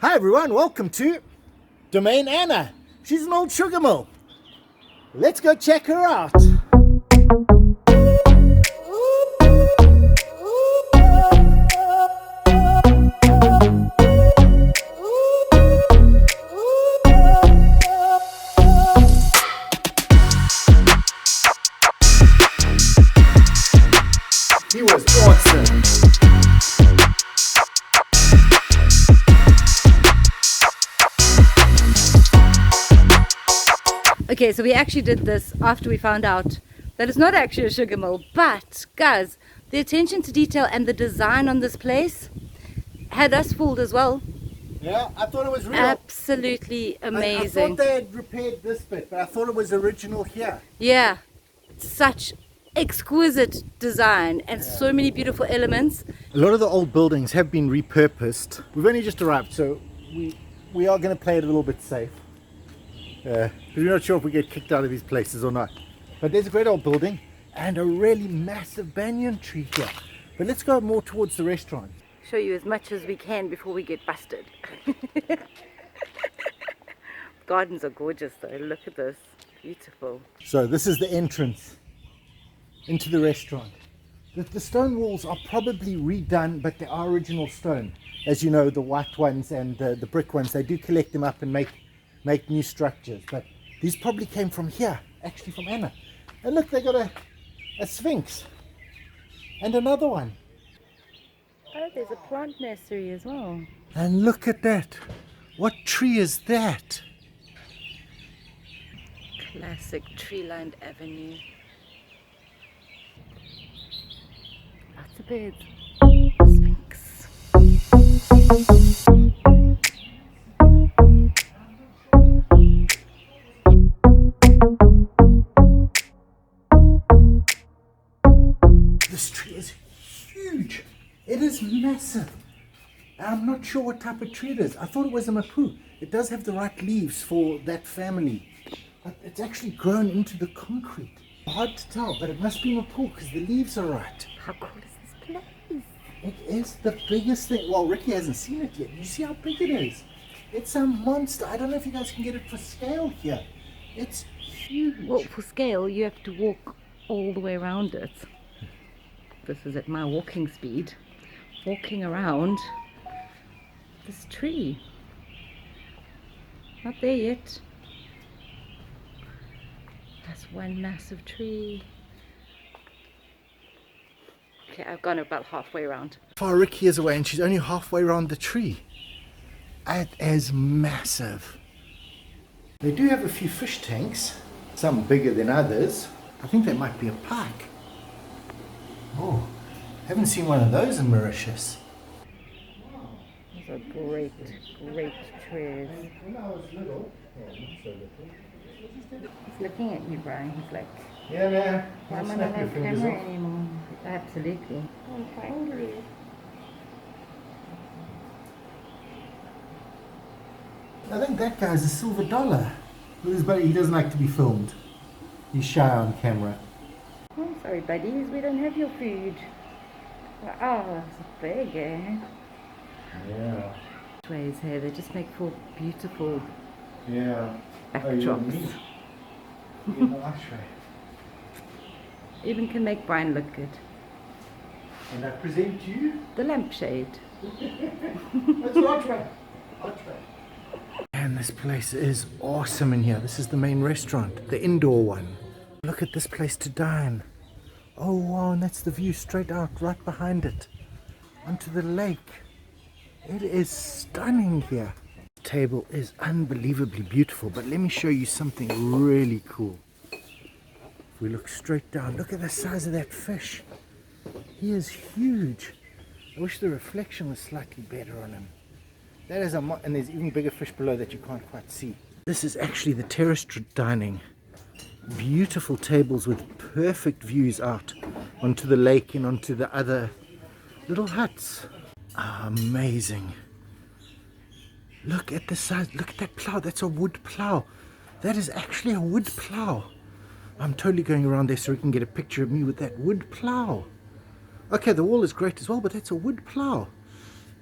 Hi everyone, welcome to Domaine Anna. She's an old sugar mill. Let's go check her out. He was awesome. Okay, so we actually did this after we found out that it's not actually a sugar mill, but guys, the attention to detail and the design on this place had us fooled as well. Yeah, I thought it was real. Absolutely amazing. I thought they had repaired this bit, but I thought it was original here. Yeah, such exquisite design and so many beautiful elements. A lot of the old buildings have been repurposed. We've only just arrived, so we are going to play it a little bit safe. Because we're not sure if we get kicked out of these places or not. But there's a great old building and a really massive banyan tree here. But let's go more towards the restaurant. Show you as much as we can before we get busted. Gardens are gorgeous though, look at this, beautiful. So this is the entrance into the restaurant. The stone walls are probably redone, but they are original stone. As you know, the white ones and the brick ones, they do collect them up and make new structures. But these probably came from here, actually from Anna. And look, they got a sphinx and another one. Oh, there's a plant nursery as well. And look at that. What tree is that? Classic tree-lined avenue. Lots of birds. Sphinx. This tree is huge. It is massive. I'm not sure what type of tree it is. I thought it was a mapu. It does have the right leaves for that family. But it's actually grown into the concrete. Hard to tell, but it must be mapu because the leaves are right. How cool is this place? It is the biggest thing. Well, Ricky hasn't seen it yet. You see how big it is? It's a monster. I don't know if you guys can get it for scale here. It's huge. Well, for scale, you have to walk all the way around it. This is at my walking speed. Walking around this tree. Not there yet. That's one massive tree. Okay, I've gone about halfway around. Far Ricky is away and she's only halfway around the tree. It is massive. They do have a few fish tanks, some bigger than others. I think they might be a pike. Oh, haven't seen one of those in Mauritius. Those are great trees. When I was little, not so little. He's looking at you, Brian. He's like, Yeah, man. why am I not on camera anymore? Absolutely. I'm hungry. I think that guy's a silver dollar. But he doesn't like to be filmed. He's shy on camera. Oh, sorry, buddies. We don't have your food. Oh, it's big, eh? Yeah. Archways here. They just make for beautiful Yeah. backdrops. In the archway. Even can make Brian look good. And I present you. The lampshade. That's the archway. And this place is awesome in here. This is the main restaurant, the indoor one. Look at this place to dine. Oh wow, and that's the view straight out right behind it onto the lake. It is stunning here. The table is unbelievably beautiful, but let me show you something really cool. If we look straight down, look at the size of that fish. He is huge. I wish the reflection was slightly better on him. That is and there's even bigger fish below that you can't quite see. This is actually the terrace dining. Beautiful tables with perfect views out onto the lake and onto the other little huts. Amazing. Look at the size. Look at that plow. That's a wood plow. That is actually a wood plow. I'm totally going around there so we can get a picture of me with that wood plow. Okay, the wall is great as well, but that's a wood plow.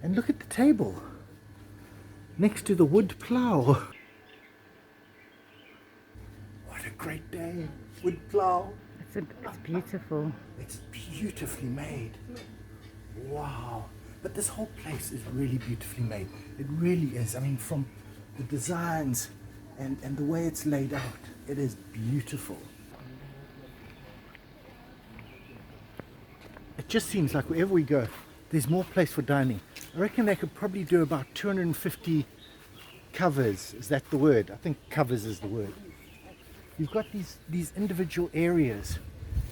And look at the table. next to the wood plow. What a great day. Wood plow. It's beautiful. It's beautifully made. Wow. But this whole place is really beautifully made. It really is. I mean, from the designs and the way it's laid out, it is beautiful. It just seems like wherever we go, there's more place for dining. I reckon they could probably do about 250 covers. Is that the word? I think covers is the word. You've got these individual areas,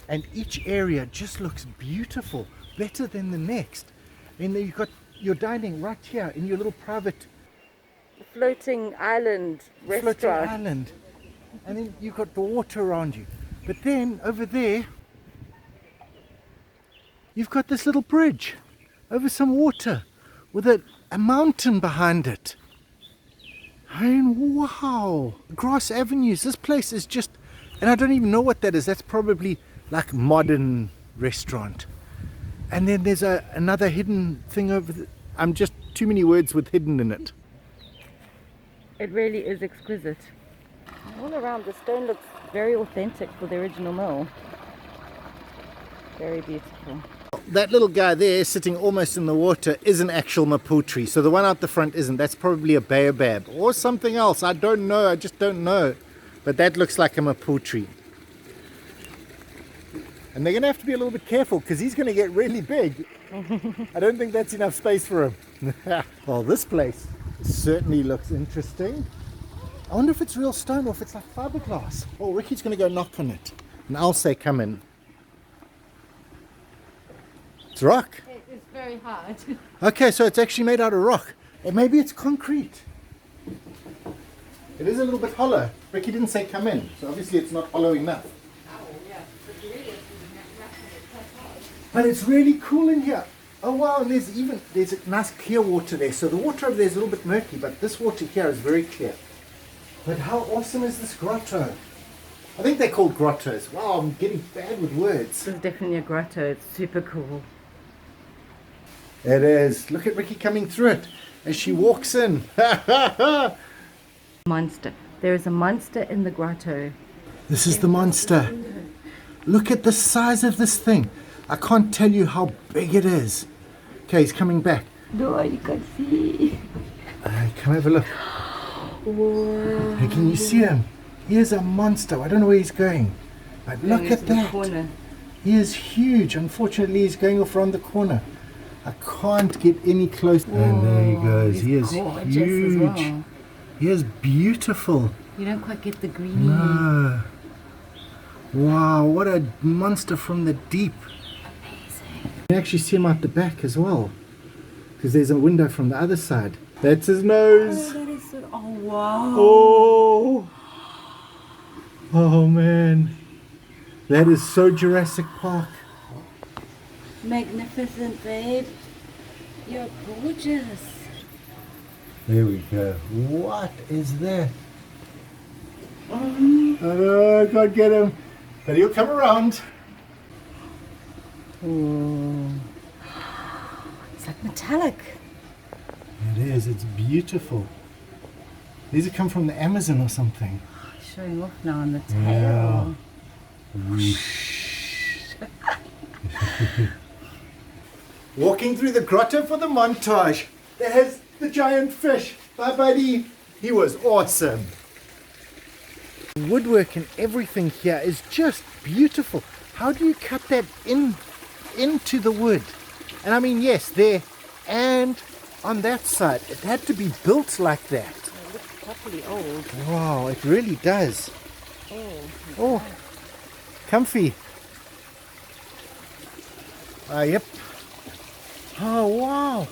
and each area just looks beautiful, better than the next. And then you've got your dining right here in your little private Floating island restaurant. floating island. And then you've got the water around you. But then over there, you've got this little bridge over some water with a mountain behind it. I mean, wow. Grass avenues. This place is just, and I don't even know what that is. That's probably like modern restaurant. And then there's another hidden thing over there. I'm just too many words with hidden in it. It really is exquisite. All around, the stone looks very authentic for the original mill. Very beautiful. That little guy there sitting almost in the water is an actual maple tree. So the one out the front isn't. That's probably a baobab or something else. I don't know. I just don't know. But that looks like a maple tree. And they're going to have to be a little bit careful because he's going to get really big. I don't think that's enough space for him. Well, this place certainly looks interesting. I wonder if it's real stone or if it's like fiberglass. Oh, Ricky's going to go knock on it. And I'll say, come in. It's rock. It's very hard. Okay, so it's actually made out of rock. And maybe it's concrete. It is a little bit hollow. Ricky didn't say come in, so obviously it's not hollow enough. But it's really cool in here. Oh wow, and there's a nice clear water there. So the water over there is a little bit murky, but this water here is very clear. But how awesome is this grotto? I think they're called grottos. Wow, I'm getting bad with words. This is definitely a grotto. It's super cool. It is. Look at Ricky coming through it as she walks in. Monster. There is a monster in the grotto. This is the monster. Look at the size of this thing. I can't tell you how big it is. Okay, he's coming back. No, you can see. Come have a look. Whoa. Hey, can you see him? He is a monster. I don't know where he's going. But look at that. Corner. He is huge. Unfortunately, he's going off around the corner. I can't get any closer. And there he goes. He is huge. Well. He is beautiful. You don't quite get the greeny. No. Wow, what a monster from the deep. Amazing. You can actually see him out the back as well. Because there's a window from the other side. That's his nose. Oh, that is so, oh wow. Oh. Oh man. That is so Jurassic Park. Magnificent, babe. You're gorgeous. There we go. What is that? Oh, I can't get him. But he'll come around. Oh. It's like metallic. It is. It's beautiful. These have come from the Amazon or something. Showing off now on the tail. Yeah. Walking through the grotto for the montage. There's the giant fish. Bye, buddy. He was awesome. Woodwork and everything here is just beautiful. How do you cut that into the wood? And I mean, yes, there and on that side. It had to be built like that. It looks properly old. Wow, it really does. Oh, comfy. Yep. Oh, wow.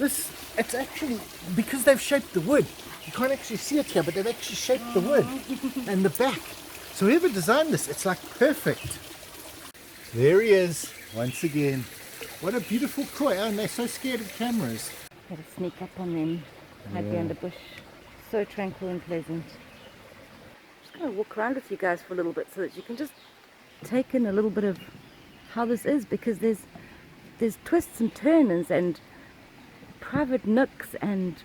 It's actually, because they've shaped the wood, you can't actually see it here, but they've actually shaped the wood and the back. So whoever designed this, it's like perfect. There he is, once again. What a beautiful koi, and they're so scared of cameras. Gotta sneak up on them, hide behind the bush. So tranquil and pleasant. Just gonna walk around with you guys for a little bit so that you can just take in a little bit of how this is, because there's twists and turns and private nooks and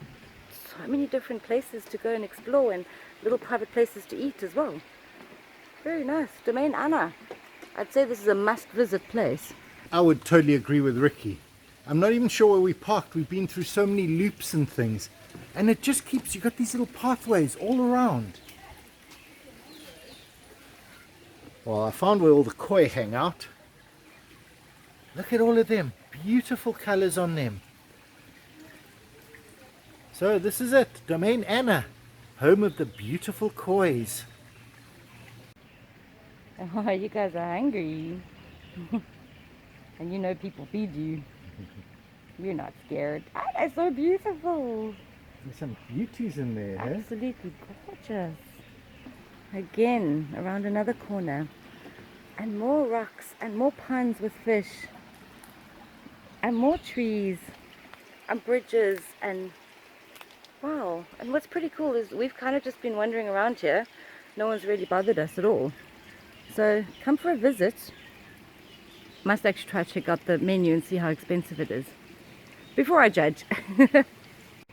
so many different places to go and explore and little private places to eat as well. Very nice. Domaine Anna. I'd say this is a must-visit place. I would totally agree with Ricky. I'm not even sure where we parked. We've been through so many loops and things. And it just keeps, you got these little pathways all around. Well, I found where all the koi hang out. Look at all of them. Beautiful colors on them. So this is it. Domaine Anna. Home of the beautiful kois. Oh, you guys are hungry. And you know people feed you. You're not scared. Oh, they're so beautiful. There's some beauties in there, huh? Absolutely gorgeous. Again, around another corner. And more rocks and more ponds with fish. And more trees. And bridges and wow. And what's pretty cool is we've kind of just been wandering around here. No one's really bothered us at all. So come for a visit. Must actually try to check out the menu and see how expensive it is before I judge.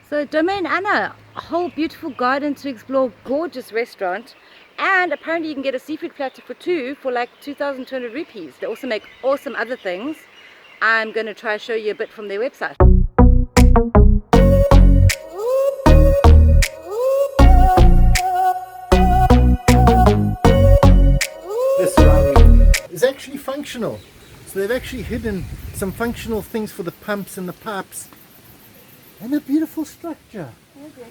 So Domaine Anna, a whole beautiful garden to explore, gorgeous restaurant, and apparently you can get a seafood platter for two for like 2,200 rupees. They also make awesome other things. I'm going to try to show you a bit from their website. This runway is actually functional. So they've actually hidden some functional things for the pumps and the pipes. And a beautiful structure.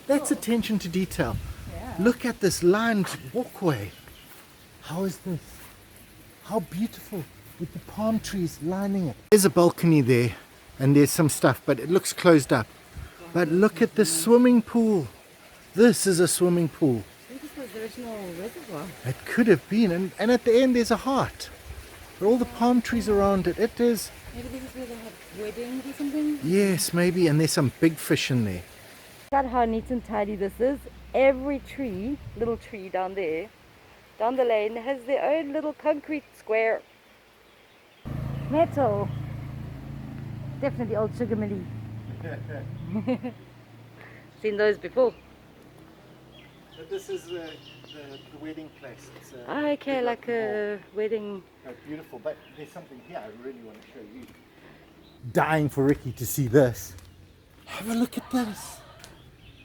That's attention to detail. Yeah. Look at this lined walkway. How is this? How beautiful with the palm trees lining it. There's a balcony there and there's some stuff, but it looks closed up. But look at the swimming pool. This is a swimming pool. I think this was the original reservoir. It could have been. And at the end there's a heart. With all the palm trees around it. It is. Maybe this is where they have weddings or something? Yes, maybe. And there's some big fish in there. Look at how neat and tidy this is. Every tree, little tree down there, down the lane, has their own little concrete square. Metal. Definitely old sugar millie. Seen those before. But this is the wedding place. It's Okay, like a wedding. Beautiful, but there's something here I really want to show you. Dying for Ricky to see this. Have a look at this.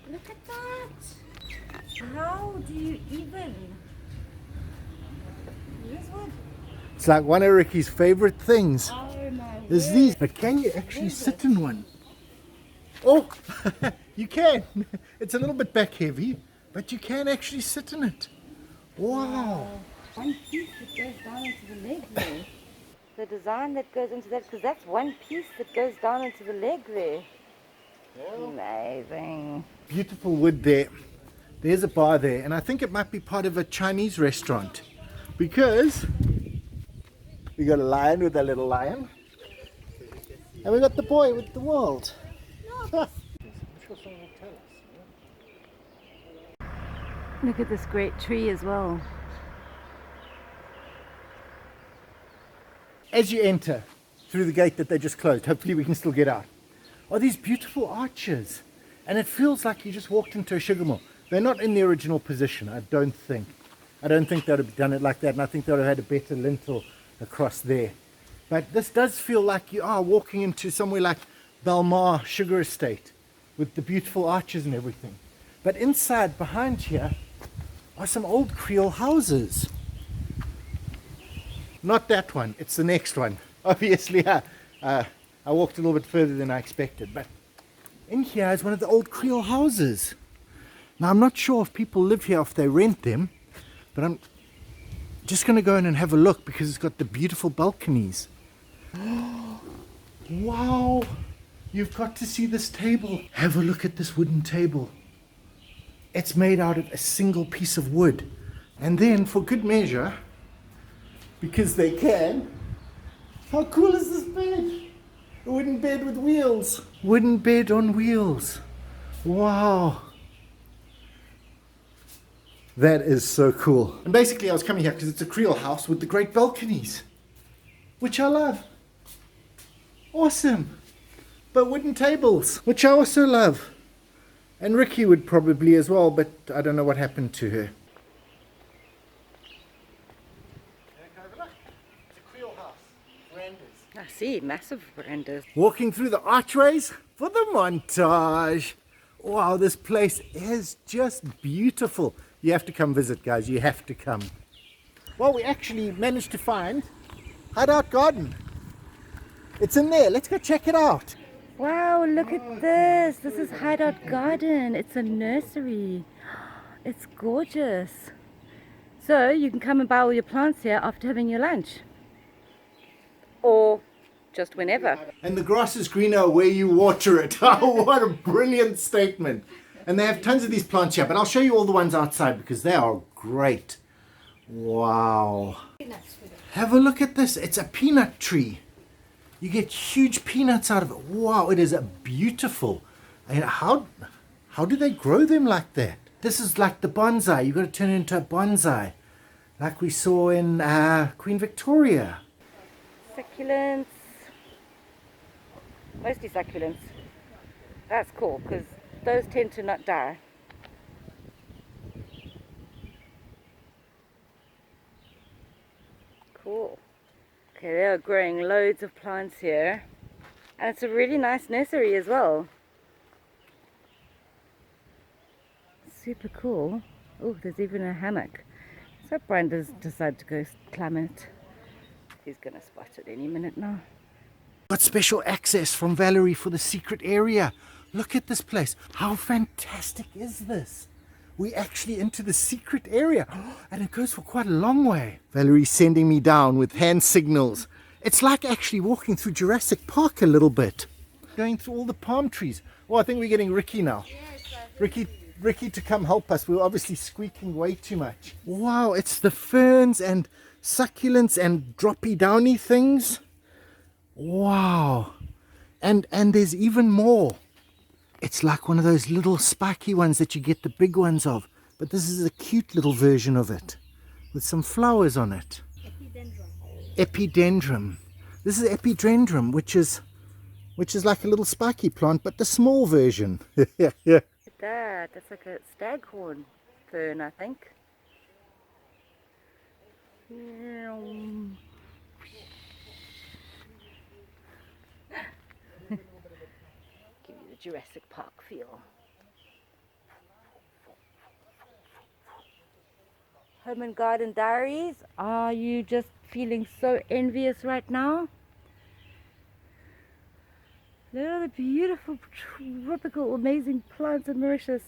Look at that. How do you even? This one? It's like one of Ricky's favorite things. Oh my Is word. these. But can you actually sit in one? Oh, you can. It's a little bit back heavy, but you can actually sit in it. Wow. One piece that goes down into the leg there. The design that goes into that, because that's one piece that goes down into the leg there. Amazing. Beautiful wood there. There's a bar there, and I think it might be part of a Chinese restaurant because we got a lion with a little lion, and we got the boy with the world. Look at this great tree as well. As you enter through the gate that they just closed, hopefully we can still get out, are these beautiful arches. And it feels like you just walked into a sugar mill. They're not in the original position, I don't think. I don't think they would have done it like that, and I think they would have had a better lintel across there. But this does feel like you are walking into somewhere like Belmar Sugar Estate with the beautiful arches and everything. But inside, behind here, are some old Creole houses. Not that one, it's the next one. Obviously, I walked a little bit further than I expected, but in here is one of the old Creole houses. Now, I'm not sure if people live here, if they rent them, but I'm just going to go in and have a look because it's got the beautiful balconies. Wow! You've got to see this table. Have a look at this wooden table. It's made out of a single piece of wood. And then, for good measure, because they can, how cool is this bed? A wooden bed with wheels. Wooden bed on wheels. Wow. That is so cool. And basically I was coming here because it's a Creole house with the great balconies, which I love. Awesome. But wooden tables, which I also love. And Ricky would probably as well, but I don't know what happened to her. It's a Creole house. Verandas. I see, massive verandas. Walking through the archways for the montage. Wow, this place is just beautiful. You have to come visit, guys. You have to come. Well, we actually managed to find Hideout Garden. It's in there. Let's go check it out. Wow, look at this. This is Hideout Garden. It's a nursery. It's gorgeous. So you can come and buy all your plants here after having your lunch. Or just whenever. And the grass is greener where you water it. Oh, what a brilliant statement. And they have tons of these plants here, but I'll show you all the ones outside because they are great. Wow. Have a look at this. It's a peanut tree. You get huge peanuts out of it. Wow, it is beautiful. And how do they grow them like that? This is like the bonsai. You've got to turn it into a bonsai, like we saw in Queen Victoria. Succulents. Mostly succulents. That's cool because those tend to not die. Cool. Okay, they are growing loads of plants here. And it's a really nice nursery as well. Super cool. Oh, there's even a hammock. So Brian does decide to go climb it. He's gonna spot it any minute now. Got special access from Valerie for the secret area. Look at this place. How fantastic is this? We're actually into the secret area. And it goes for quite a long way. Valerie's sending me down with hand signals. It's like actually walking through Jurassic Park a little bit. Going through all the palm trees. Well, I think we're getting Ricky now. Ricky to come help us. We're obviously squeaking way too much. Wow, it's the ferns and succulents and droppy downy things. Wow. And there's even more. It's like one of those little spiky ones that you get the big ones of. But this is a cute little version of it with some flowers on it. Epidendrum. This is epidendrum, which is like a little spiky plant, but the small version. Yeah. Look at that. That's like a staghorn fern, I think. Give you the Jurassic Park feel. Home and Garden Diaries. Are you just feeling so envious right now? Look at the beautiful, tropical, amazing plants in Mauritius.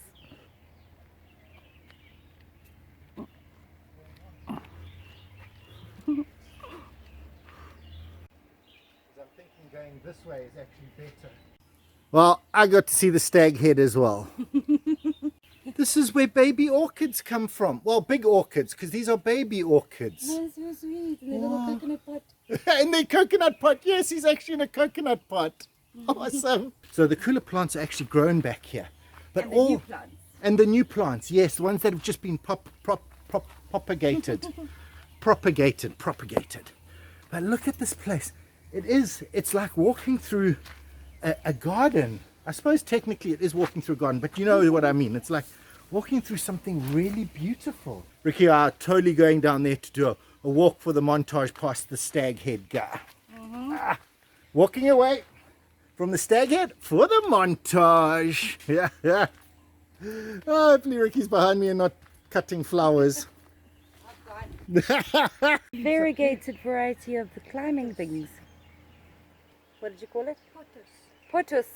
I'm thinking going this way is actually better. Well, I got to see the stag head as well. This is where baby orchids come from. Well, big orchids, because these are baby orchids. Oh, so sweet. In their little coconut pot. In their coconut pot. Yes, he's actually in a coconut pot. Awesome. So the cooler plants are actually grown back here. But And the new plants. And the new plants, yes, the ones that have just been propagated. propagated. But look at this place. It's like walking through a garden. I suppose technically it is walking through a garden, but you know what I mean. It's like walking through something really beautiful. Ricky and I are totally going down there to do a walk for the montage past the stag head guy. Walking away from the stag head for the montage. Yeah. Oh, hopefully Ricky's behind me and not cutting flowers. Variegated variety of the climbing things. What did you call it? Potus.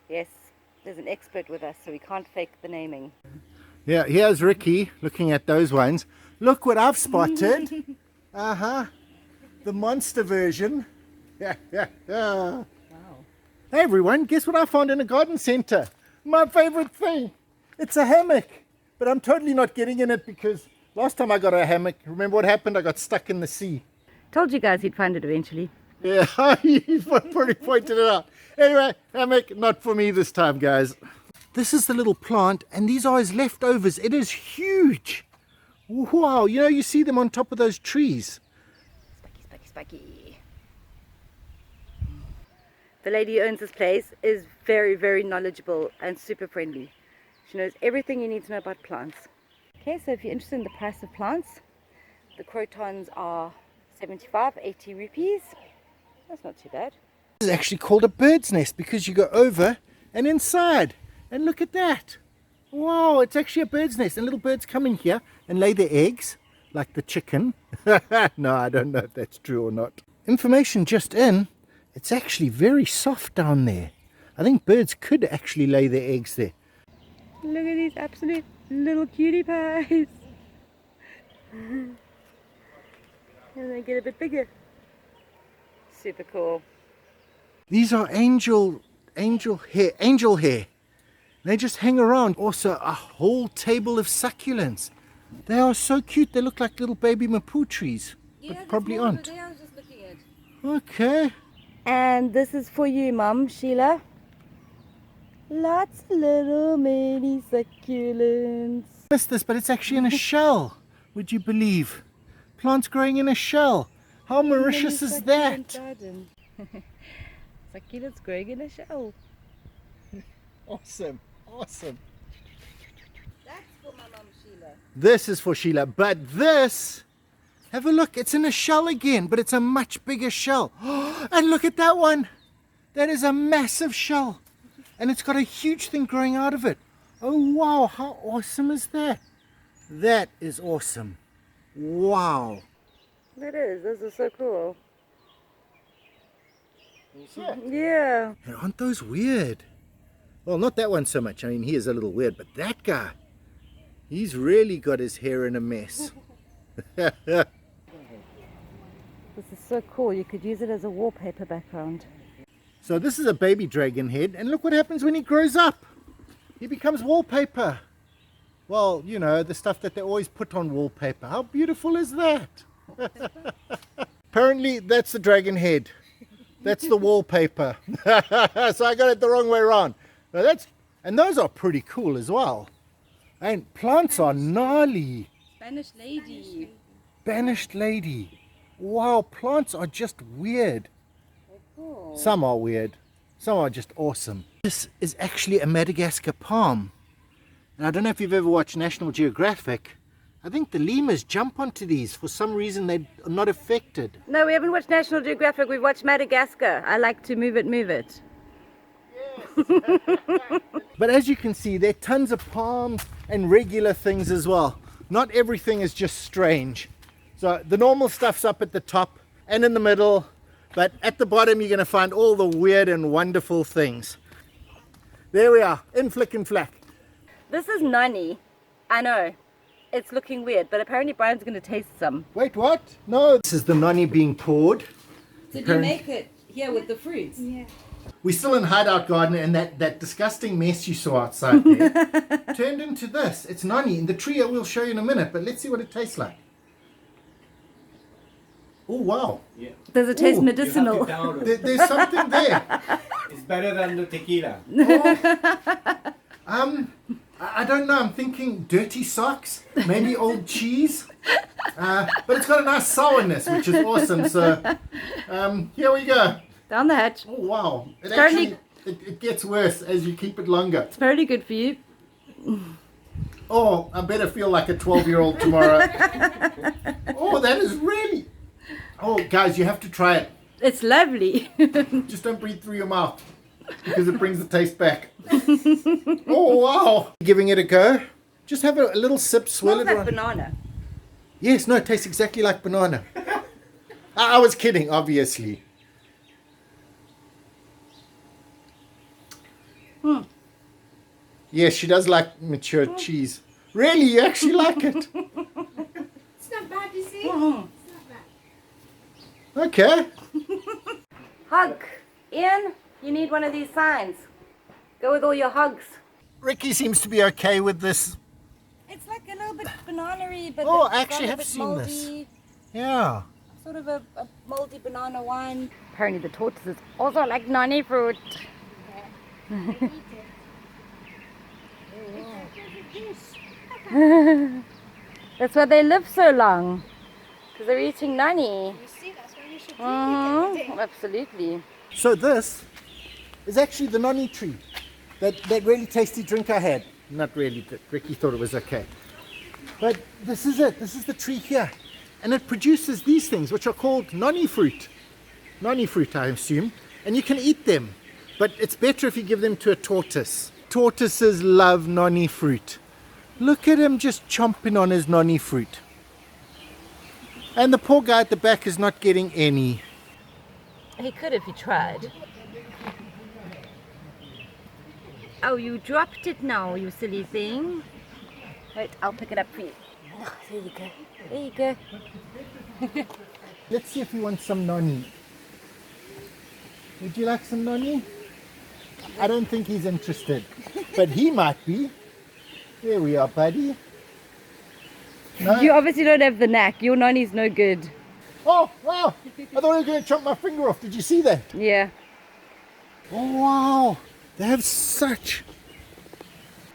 Yes, there's an expert with us, so we can't fake the naming. Yeah, here's Ricky looking at those ones. Look what I've spotted. The monster version. Yeah. Wow. Hey everyone, guess what I found in a garden center? My favorite thing. It's a hammock. But I'm totally not getting in it because last time I got a hammock, remember what happened? I got stuck in the sea. Told you guys he'd find it eventually. Yeah, you pretty pointed it out. Anyway, hammock, not for me this time, guys. This is the little plant, and these are his leftovers. It is huge. Wow, you know, you see them on top of those trees. Spiky. The lady who owns this place is very, very knowledgeable and super friendly. She knows everything you need to know about plants. Okay, so if you're interested in the price of plants, the crotons are 75, 80 rupees. That's not too bad. This is actually called a bird's nest because you go over and inside. And look at that. Wow, it's actually a bird's nest. And little birds come in here and lay their eggs, like the chicken. No, I don't know if that's true or not. Information just in, it's actually very soft down there. I think birds could actually lay their eggs there. Look at these absolute little cutie pies. And they get a bit bigger. Super cool. These are angel hair. They just hang around. Also a whole table of succulents. They are so cute. They look like little baby mapu trees. But probably aren't. I was just looking at. Okay. And this is for you, Mum, Sheila. Lots of little mini succulents. Missed this, but it's actually in a shell. Would you believe? Plants growing in a shell. How Mauritius is that? Succulents growing in a shell. Awesome. Awesome. That's for my mum, Sheila. This is for Sheila, but this, have a look, it's in a shell again, but it's a much bigger shell. And look at that one. That is a massive shell. And it's got a huge thing growing out of it. Oh wow, how awesome is that? That is awesome. Wow. That is, those are so cool. Yeah. Yeah. And aren't those weird? Well, not that one so much. I mean, he is a little weird, but that guy, he's really got his hair in a mess. This is so cool. You could use it as a wallpaper background. So this is a baby dragon head, and look what happens when he grows up. He becomes wallpaper. Well, you know, the stuff that they always put on wallpaper. How beautiful is that? Apparently, that's the dragon head. That's the wallpaper. So I got it the wrong way around. And those are pretty cool as well. And plants are gnarly. Spanish lady. Banished lady. Wow, plants are just weird. Cool. Some are weird. Some are just awesome. This is actually a Madagascar palm. And I don't know if you've ever watched National Geographic. I think the lemurs jump onto these. For some reason, they're not affected. No, we haven't watched National Geographic. We've watched Madagascar. I like to move it, move it. But as you can see, there are tons of palms and regular things as well. Not everything is just strange. So the normal stuff's up at the top and in the middle. But at the bottom, you're going to find all the weird and wonderful things. There we are, in flick and flack. This is Noni. I know. It's looking weird, but apparently Brian's going to taste some. Wait, what? No. This is the noni being poured. Did you make it here with the fruits? Yeah. We're still in Hideout Garden, and that disgusting mess you saw outside there turned into this. It's noni. In the tree, I will show you in a minute, but let's see what it tastes like. Oh, wow. Yeah. Does it taste Ooh, medicinal? There's something there. It's better than the tequila. I don't know. I'm thinking dirty socks, maybe old cheese. But it's got a nice sourness, which is awesome. So here we go. Down the hatch. Oh, wow. Apparently- It gets worse as you keep it longer. It's very good for you. Oh, I better feel like a 12-year-old tomorrow. Oh, that is really... Oh, guys, you have to try it. It's lovely. Just don't breathe through your mouth because it brings the taste back. Oh, wow. Giving it a go. Just have a little sip, swirl Smells it like around. banana. Yes, no, it tastes exactly like banana. I was kidding, obviously. Yes, she does like mature cheese. Really? You actually like it? It's not bad, you see? Mm. It's not bad. Okay. Hug. Ian, you need one of these signs. Go with all your hugs. Ricky seems to be okay with this. It's like a little bit banana-y, but Oh, it's I actually got a have bit seen moldy, this. Yeah. Sort of a moldy banana wine. Apparently the tortoises also like noni fruit. That's why they live so long. Because they're eating noni. You see, that's why we should drink it every day. Absolutely. So this is actually the Noni tree. That really tasty drink I had. Not really, Ricky thought it was okay. But this is it. This is the tree here. And it produces these things, which are called Noni fruit. Noni fruit, I assume. And you can eat them. But it's better if you give them to a tortoise. Tortoises love Noni fruit. Look at him just chomping on his Noni fruit. And the poor guy at the back is not getting any. He could if he tried. Oh, you dropped it now, you silly thing. Wait, I'll pick it up for you. Oh, there you go. There you go. Let's see if he wants some Noni. Would you like some Noni? I don't think he's interested, but he might be. There we are, buddy. No? You obviously don't have the knack. Your Noni's no good. Oh, wow. I thought I was going to chop my finger off. Did you see that? Yeah. Oh, wow. They have such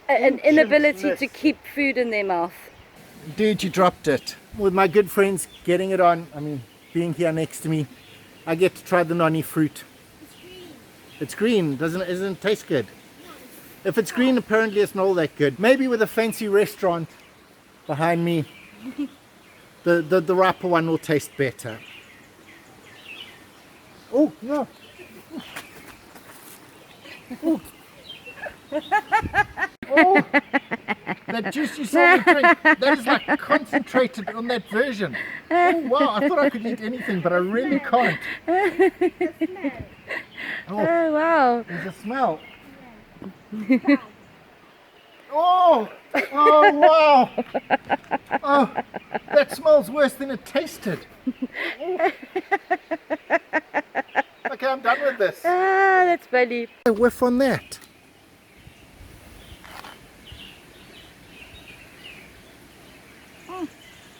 An inability to keep food in their mouth. Dude, you dropped it. With my good friends getting it on, being here next to me, I get to try the Noni fruit. It's green. Doesn't it taste good? If it's green, apparently it's not all that good. Maybe with a fancy restaurant behind me, the riper one will taste better. Oh, no. Oh. Oh, that juice you saw me drink, that is like concentrated on that version. Oh wow, I thought I could eat anything, but I really can't. Oh, wow. There's a smell. Oh, oh wow. Oh, that smells worse than it tasted. Oh. Okay, I'm done with this. Ah, that's funny. A whiff on that.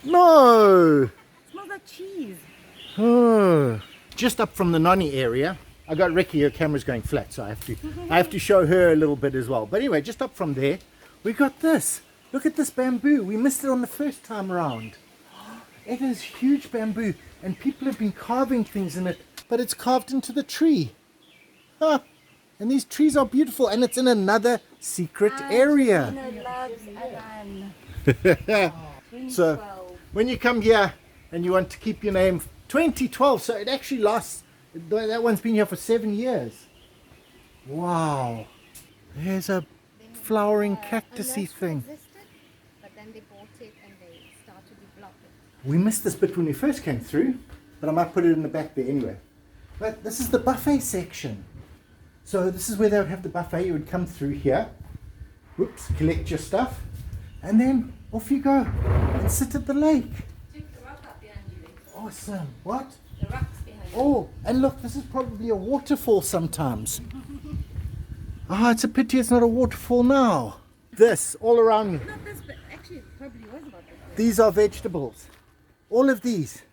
No! It smells like cheese. Oh. Just up from the Noni area. I got Ricky, her camera's going flat, so I have to show her a little bit as well. But anyway, just up from there, we got this. Look at this bamboo. We missed it on the first time around. It is huge bamboo, and people have been carving things in it, but it's carved into the tree. Huh. And these trees are beautiful, and it's in another secret area. So when you come here and you want to keep your name, 2012, so it actually lasts. That one's been here for 7 years. Wow. There's a flowering cactusy thing. But then they bought it and they started to develop it. We missed this bit when we first came through, but I might put it in the back there anyway. But this is the buffet section. So this is where they would have the buffet. You would come through here, whoops, collect your stuff, and then off you go and sit at the lake. Check the rock up behind you. Awesome. What? The rock's behind you. Oh, and look, this is probably a waterfall sometimes. Ah, it's a pity it's not a waterfall now. This, all around me. Not this, but actually it probably was about this. These are vegetables. All of these.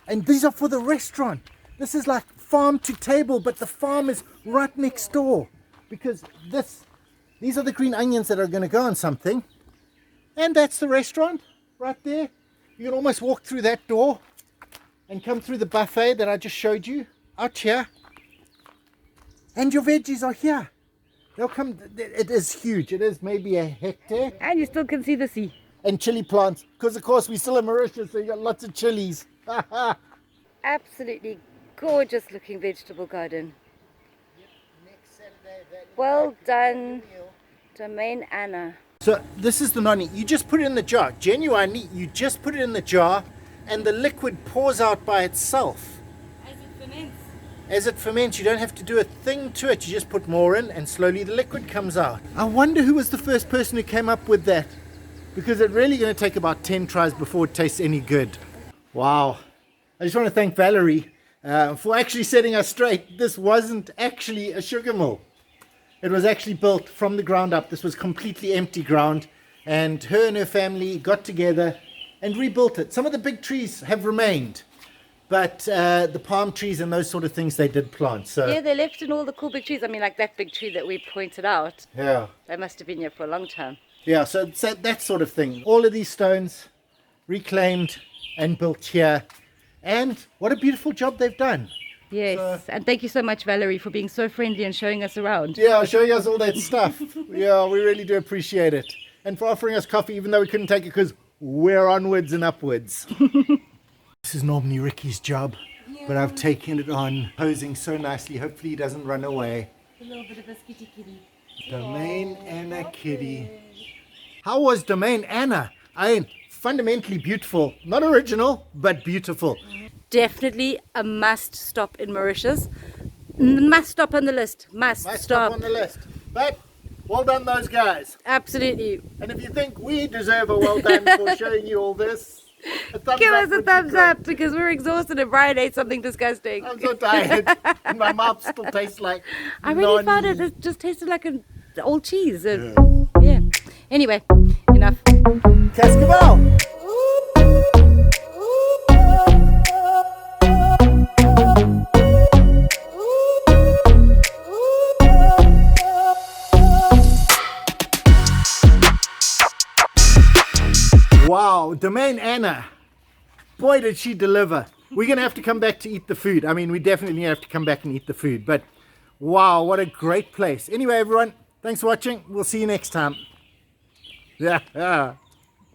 And these are for the restaurant. This is like farm to table, but the farm is right next door. Because these are the green onions that are going to go on something. And that's the restaurant right there. You can almost walk through that door and come through the buffet that I just showed you out here. And your veggies are here. They'll come. It is huge. It is maybe a hectare. And you still can see the sea. And chili plants, because of course we're still in Mauritius, so you got lots of chilies. Absolutely gorgeous looking vegetable garden. Well done, Domaine Anna. So this is the Noni. You just put it in the jar. Genuinely, you just put it in the jar and the liquid pours out by itself. As it ferments. As it ferments, you don't have to do a thing to it. You just put more in and slowly the liquid comes out. I wonder who was the first person who came up with that, because it's really going to take about 10 tries before it tastes any good. Wow. I just want to thank Valerie for actually setting us straight. This wasn't actually a sugar mill. It was actually built from the ground up. This was completely empty ground, and her and her family got together and rebuilt it. Some of the big trees have remained, but the palm trees and those sort of things they did plant. So Yeah, they left in all the cool big trees. I mean, like that big tree that we pointed out. yeah, They must have been here for a long time. yeah. So that sort of thing. All of these stones reclaimed and built here, and what a beautiful job they've done. Yes, So- and thank you so much, Valerie, for being so friendly and showing us around. Yeah, showing us all that stuff. Yeah, we really do appreciate it. And for offering us coffee, even though we couldn't take it because we're onwards and upwards. This is normally Ricky's job, but I've taken it on, posing so nicely. Hopefully he doesn't run away. A little bit of a skitty kitty. Domaine Anna kitty. How was Domaine Anna? I mean, fundamentally beautiful. Not original, but beautiful. Definitely a must stop in Mauritius. Must stop on the list. Must Must stop. stop on the list. But well done, those guys. Absolutely. And if you think we deserve a well done for showing you all this, a thumbs Give up us a would be thumbs great. up because we're exhausted and Brian ate something disgusting. I'm so tired. And my mouth still tastes like I really found Noni. it just tasted like an old cheese. Yeah. Anyway, enough. Cascabel. Wow, Domaine Anna. Boy, did she deliver. We're going to have to come back to eat the food. I mean, we definitely have to come back and eat the food. But wow, what a great place. Anyway, everyone, thanks for watching. We'll see you next time. Yeah.